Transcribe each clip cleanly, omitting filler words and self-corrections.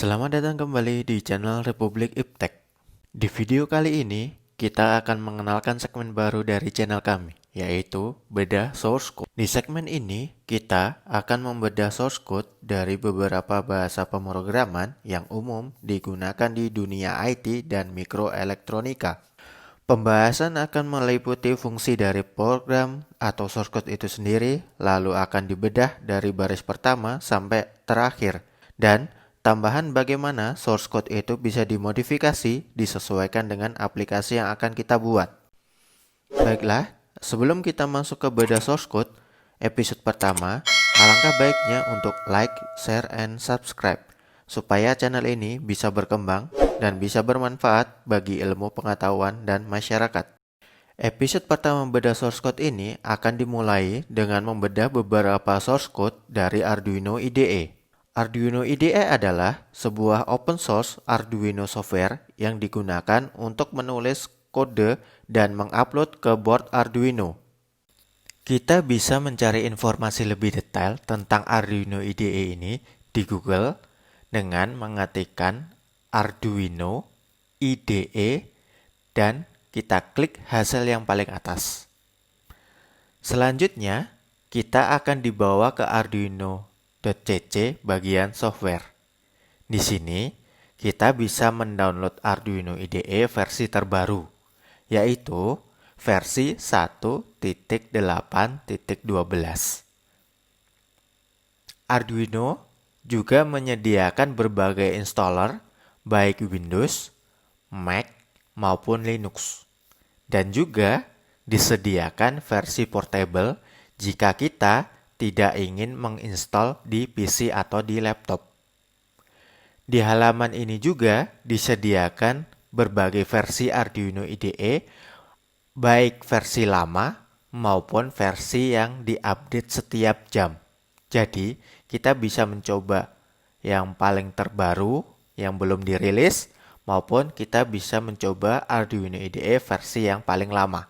Selamat datang kembali di channel Republik Iptek. Di video kali ini, kita akan mengenalkan segmen baru dari channel kami, yaitu Bedah Source Code. Di segmen ini, kita akan membedah source code dari beberapa bahasa pemrograman yang umum digunakan di dunia IT dan mikroelektronika. Pembahasan akan meliputi fungsi dari program atau source code itu sendiri, lalu akan dibedah dari baris pertama sampai terakhir, dan tambahan bagaimana source code itu bisa dimodifikasi disesuaikan dengan aplikasi yang akan kita buat. Baiklah, sebelum kita masuk ke bedah source code, episode pertama, alangkah baiknya untuk like, share, and subscribe, supaya channel ini bisa berkembang dan bisa bermanfaat bagi ilmu pengetahuan dan masyarakat. Episode pertama bedah source code ini akan dimulai dengan membedah beberapa source code dari Arduino IDE. Arduino IDE adalah sebuah open source Arduino software yang digunakan untuk menulis kode dan mengupload ke board Arduino. Kita bisa mencari informasi lebih detail tentang Arduino IDE ini di Google dengan mengetikkan Arduino IDE dan kita klik hasil yang paling atas. Selanjutnya, kita akan dibawa ke arduino.cc bagian software. Di sini, kita bisa mendownload Arduino IDE versi terbaru, yaitu versi 1.8.12. Arduino juga menyediakan berbagai installer, baik Windows, Mac, maupun Linux. Dan juga disediakan versi portable jika kita tidak ingin menginstal di PC atau di laptop. Di halaman ini juga disediakan berbagai versi Arduino IDE, baik versi lama maupun versi yang diupdate setiap jam. Jadi, kita bisa mencoba yang paling terbaru, yang belum dirilis, maupun kita bisa mencoba Arduino IDE versi yang paling lama.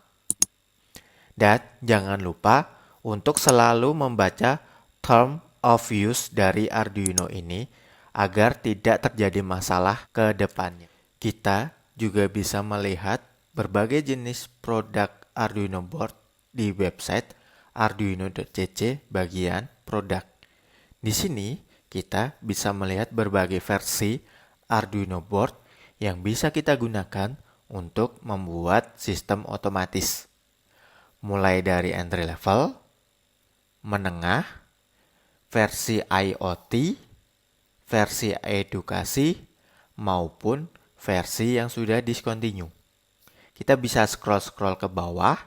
Dan jangan lupa untuk selalu membaca term of use dari Arduino ini agar tidak terjadi masalah ke depannya. Kita juga bisa melihat berbagai jenis produk Arduino board di website arduino.cc bagian produk. Di sini kita bisa melihat berbagai versi Arduino board yang bisa kita gunakan untuk membuat sistem otomatis. Mulai dari entry level, menengah, versi IoT, versi edukasi, maupun versi yang sudah discontinue. Kita bisa scroll ke bawah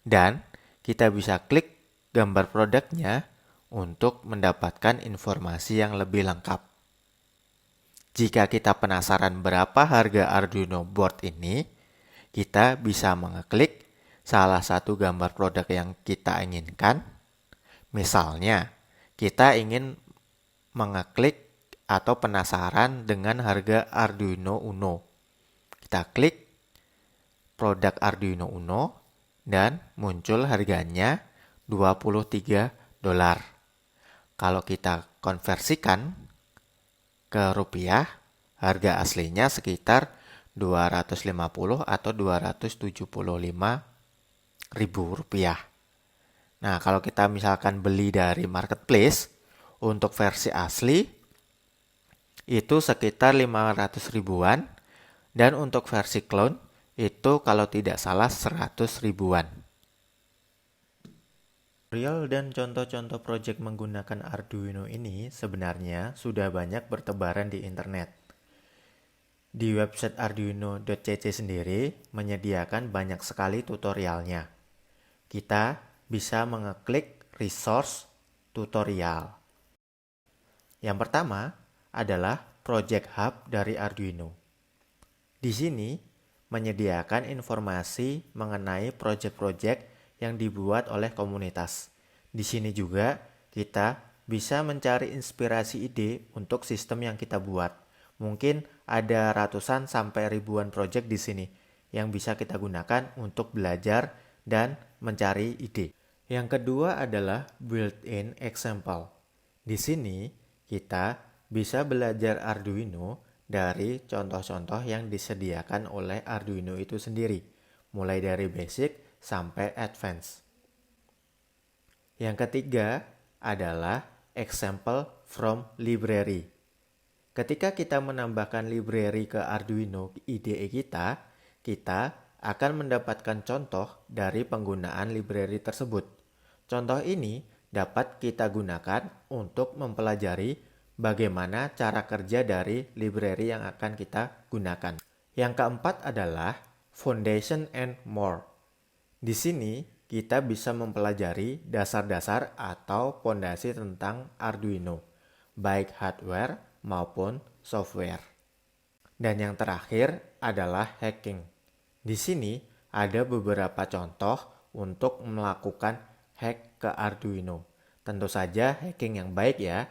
dan kita bisa klik gambar produknya untuk mendapatkan informasi yang lebih lengkap. Jika kita penasaran berapa harga Arduino board ini, kita bisa mengeklik salah satu gambar produk yang kita inginkan. Misalnya, kita ingin mengeklik atau penasaran dengan harga Arduino Uno. Kita klik produk Arduino Uno dan muncul harganya $23. Kalau kita konversikan ke rupiah, harga aslinya sekitar 250 atau 275 ribu rupiah. Nah, kalau kita misalkan beli dari marketplace, untuk versi asli itu sekitar 500 ribuan, dan untuk versi clone itu kalau tidak salah 100 ribuan. Tutorial dan contoh-contoh proyek menggunakan Arduino ini sebenarnya sudah banyak bertebaran di internet. Di website arduino.cc sendiri menyediakan banyak sekali tutorialnya. Kita bisa mengeklik resource tutorial. Yang pertama adalah Project Hub dari Arduino. Di sini menyediakan informasi mengenai proyek-proyek yang dibuat oleh komunitas. Di sini juga kita bisa mencari inspirasi ide untuk sistem yang kita buat. Mungkin ada ratusan sampai ribuan proyek di sini yang bisa kita gunakan untuk belajar dan mencari ide. Yang kedua adalah built-in example. Di sini kita bisa belajar Arduino dari contoh-contoh yang disediakan oleh Arduino itu sendiri, mulai dari basic sampai advance. Yang ketiga adalah example from library. Ketika kita menambahkan library ke Arduino IDE kita akan mendapatkan contoh dari penggunaan library tersebut. Contoh ini dapat kita gunakan untuk mempelajari bagaimana cara kerja dari library yang akan kita gunakan. Yang keempat adalah foundation and more. Di sini kita bisa mempelajari dasar-dasar atau fondasi tentang Arduino, baik hardware maupun software. Dan yang terakhir adalah hacking. Di sini ada beberapa contoh untuk melakukan hack ke Arduino. Tentu saja hacking yang baik ya.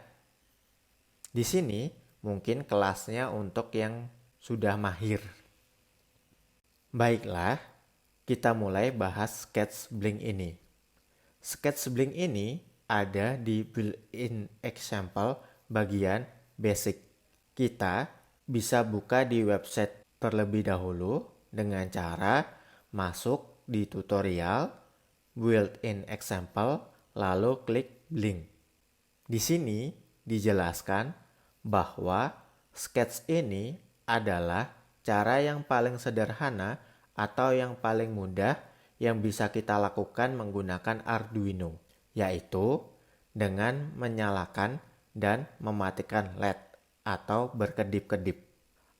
Di sini mungkin kelasnya untuk yang sudah mahir. Baiklah, kita mulai bahas SketchBlink ini. SketchBlink ini ada di built-in example bagian basic. Kita bisa buka di website terlebih dahulu dengan cara masuk di tutorial, built-in example, lalu klik Blink. Di sini dijelaskan bahwa sketch ini adalah cara yang paling sederhana atau yang paling mudah yang bisa kita lakukan menggunakan Arduino, yaitu dengan menyalakan dan mematikan LED atau berkedip-kedip.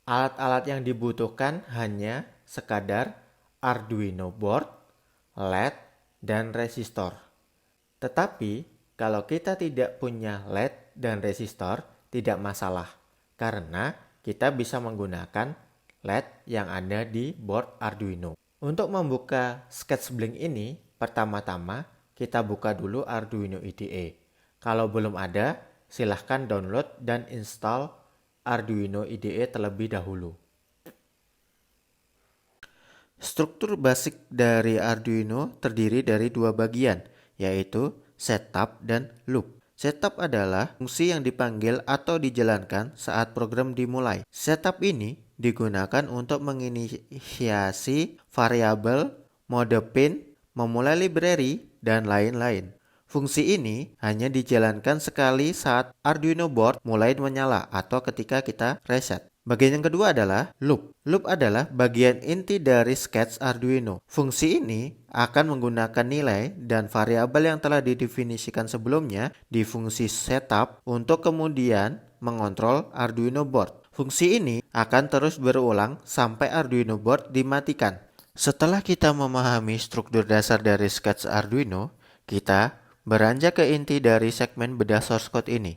Alat-alat yang dibutuhkan hanya sekadar Arduino board, LED, dan resistor. Tetapi kalau kita tidak punya LED dan resistor, tidak masalah karena kita bisa menggunakan LED yang ada di board Arduino. Untuk membuka SketchBlink ini, pertama-tama kita buka dulu Arduino IDE. Kalau belum ada, silahkan download dan install Arduino IDE terlebih dahulu. Struktur basic dari Arduino terdiri dari dua bagian, yaitu setup dan loop. Setup adalah fungsi yang dipanggil atau dijalankan saat program dimulai. Setup ini digunakan untuk menginisiasi variabel, mode pin, memulai library, dan lain-lain. Fungsi ini hanya dijalankan sekali saat Arduino board mulai menyala atau ketika kita reset. Bagian yang kedua adalah loop. Loop adalah bagian inti dari sketch Arduino. Fungsi ini akan menggunakan nilai dan variabel yang telah didefinisikan sebelumnya di fungsi setup untuk kemudian mengontrol Arduino board. Fungsi ini akan terus berulang sampai Arduino board dimatikan. Setelah kita memahami struktur dasar dari sketch Arduino, kita beranjak ke inti dari segmen bedah source code ini,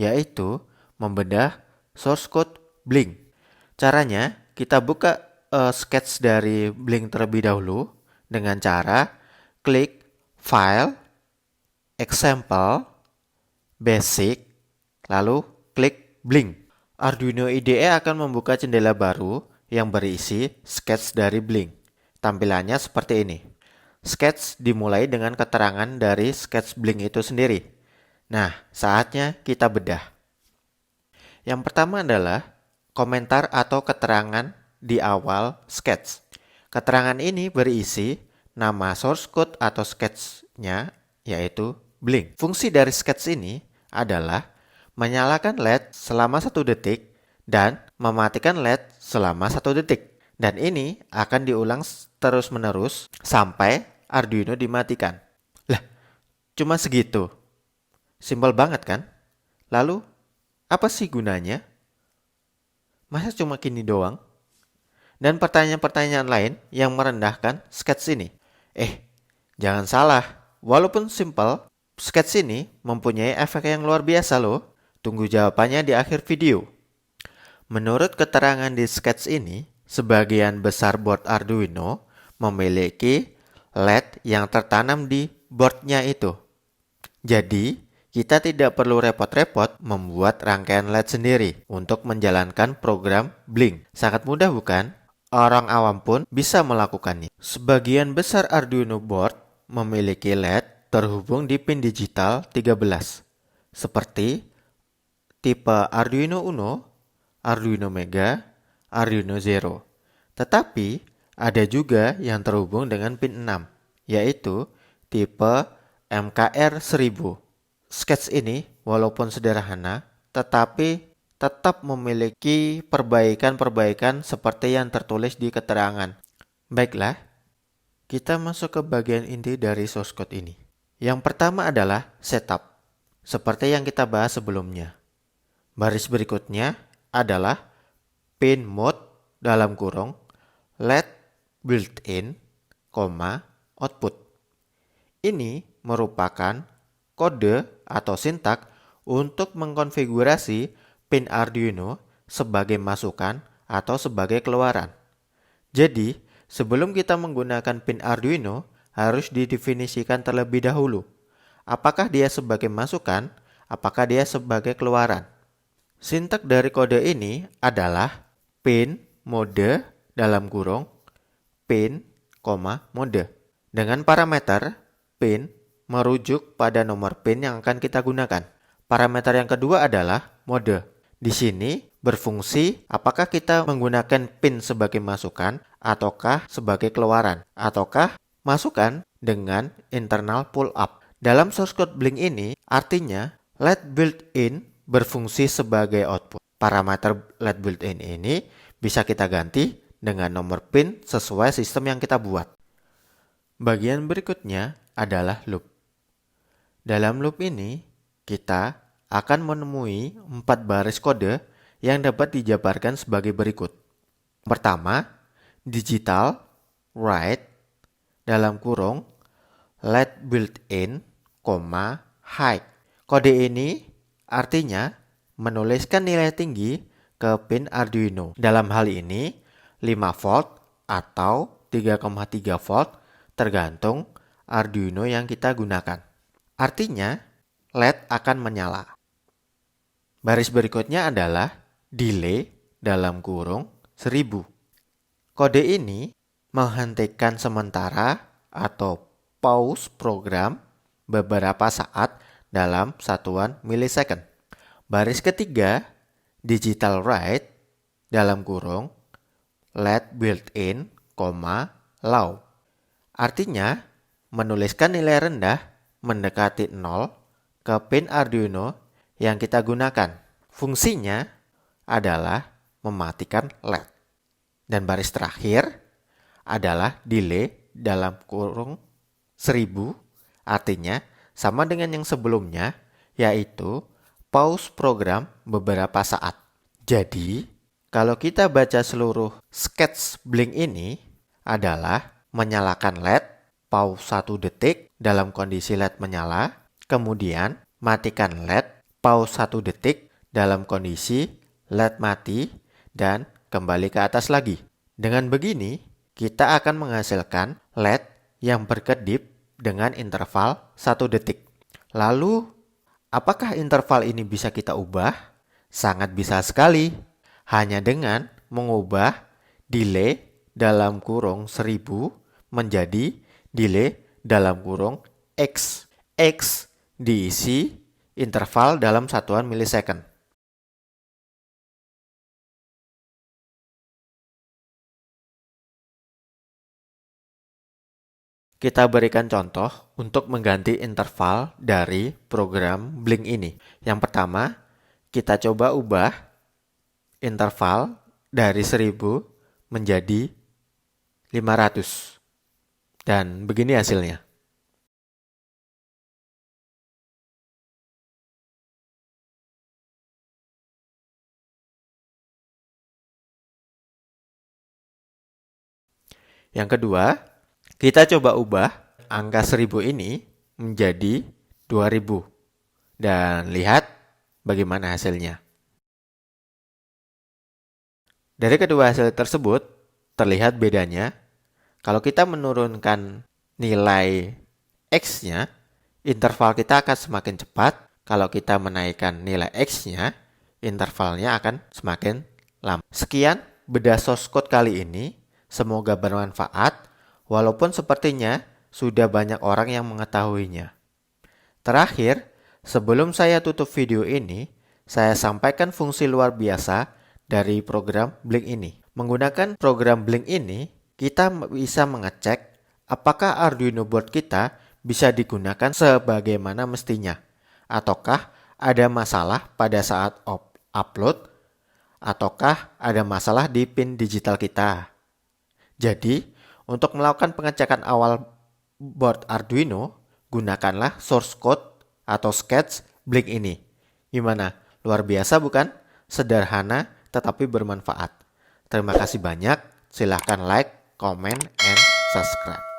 yaitu membedah source code Blink. Caranya, kita buka sketch dari Blink terlebih dahulu dengan cara klik File, Example, Basic, lalu klik Blink. Arduino IDE akan membuka jendela baru yang berisi sketch dari Blink. Tampilannya seperti ini. Sketch dimulai dengan keterangan dari sketch Blink itu sendiri. Nah, saatnya kita bedah. Yang pertama adalah komentar atau keterangan di awal sketch. Keterangan ini berisi nama source code atau sketch-nya, yaitu Blink. Fungsi dari sketch ini adalah menyalakan LED selama 1 detik dan mematikan LED selama 1 detik. Dan ini akan diulang terus-menerus sampai Arduino dimatikan. Lah, cuma segitu. Simpel banget kan? Lalu, apa sih gunanya? Masa cuma gini doang? Dan pertanyaan-pertanyaan lain yang merendahkan sketch ini. Jangan salah. Walaupun simple, sketch ini mempunyai efek yang luar biasa loh. Tunggu jawabannya di akhir video. Menurut keterangan di sketch ini, sebagian besar board Arduino memiliki LED yang tertanam di boardnya itu. Jadi, kita tidak perlu repot-repot membuat rangkaian LED sendiri untuk menjalankan program Blink. Sangat mudah bukan? Orang awam pun bisa melakukannya. Sebagian besar Arduino board memiliki LED terhubung di pin digital 13, seperti tipe Arduino Uno, Arduino Mega, Arduino Zero. Tetapi ada juga yang terhubung dengan pin 6, yaitu tipe MKR 1000. Sketch ini walaupun sederhana, tetapi tetap memiliki perbaikan-perbaikan seperti yang tertulis di keterangan. Baiklah, kita masuk ke bagian inti dari source code ini. Yang pertama adalah setup, seperti yang kita bahas sebelumnya. Baris berikutnya adalah pin mode dalam kurung LED built-in, output. Ini merupakan kode atau sintak untuk mengkonfigurasi pin Arduino sebagai masukan atau sebagai keluaran. Jadi, sebelum kita menggunakan pin Arduino, harus didefinisikan terlebih dahulu. Apakah dia sebagai masukan, apakah dia sebagai keluaran. Sintak dari kode ini adalah pin mode dalam kurung pin, mode. Dengan parameter pin merujuk pada nomor pin yang akan kita gunakan. Parameter yang kedua adalah mode. Di sini berfungsi apakah kita menggunakan pin sebagai masukan ataukah sebagai keluaran, ataukah masukan dengan internal pull up. Dalam source code Blink ini artinya LED built-in berfungsi sebagai output. Parameter LED built-in ini bisa kita ganti dengan nomor pin sesuai sistem yang kita buat. Bagian berikutnya adalah loop. Dalam loop ini, kita akan menemui 4 baris kode yang dapat dijabarkan sebagai berikut. Pertama, digital write dalam kurung LED built-in, high. Kode ini artinya menuliskan nilai tinggi ke pin Arduino. Dalam hal ini, 5 volt atau 3,3 volt tergantung Arduino yang kita gunakan. Artinya, LED akan menyala. Baris berikutnya adalah delay dalam kurung 1000. Kode ini menghentikan sementara atau pause program beberapa saat dalam satuan milisecond. Baris ketiga, digital write dalam kurung LED built-in, low. Artinya, menuliskan nilai rendah mendekati 0 ke pin Arduino yang kita gunakan. Fungsinya adalah mematikan LED. Dan baris terakhir adalah delay dalam kurung 1000, artinya sama dengan yang sebelumnya, yaitu pause program beberapa saat. Jadi, kalau kita baca seluruh sketch Blink ini adalah menyalakan LED, pause 1 detik dalam kondisi LED menyala, kemudian matikan LED, pause 1 detik dalam kondisi LED mati, dan kembali ke atas lagi. Dengan begini, kita akan menghasilkan LED yang berkedip dengan interval 1 detik. Lalu, apakah interval ini bisa kita ubah? Sangat bisa sekali. Hanya dengan mengubah delay dalam kurung 1000 menjadi delay dalam kurung X. X diisi interval dalam satuan milisecond. Kita berikan contoh untuk mengganti interval dari program Blink ini. Yang pertama, kita coba ubah interval dari 1000 menjadi 500. Dan begini hasilnya. Yang kedua, kita coba ubah angka 1000 ini menjadi 2000. Dan lihat bagaimana hasilnya. Dari kedua hasil tersebut, terlihat bedanya. Kalau kita menurunkan nilai X-nya, interval kita akan semakin cepat. Kalau kita menaikkan nilai X-nya, intervalnya akan semakin lama. Sekian bedah source code kali ini. Semoga bermanfaat, walaupun sepertinya sudah banyak orang yang mengetahuinya. Terakhir, sebelum saya tutup video ini, saya sampaikan fungsi luar biasa dari program Blink ini. Menggunakan program Blink ini, kita bisa mengecek apakah Arduino board kita bisa digunakan sebagaimana mestinya, ataukah ada masalah pada saat upload, ataukah ada masalah di pin digital kita. Jadi, untuk melakukan pengecekan awal board Arduino, gunakanlah source code atau sketch Blink ini. Gimana? Luar biasa bukan? Sederhana tetapi bermanfaat. Terima kasih banyak. Silahkan like, comment, and subscribe.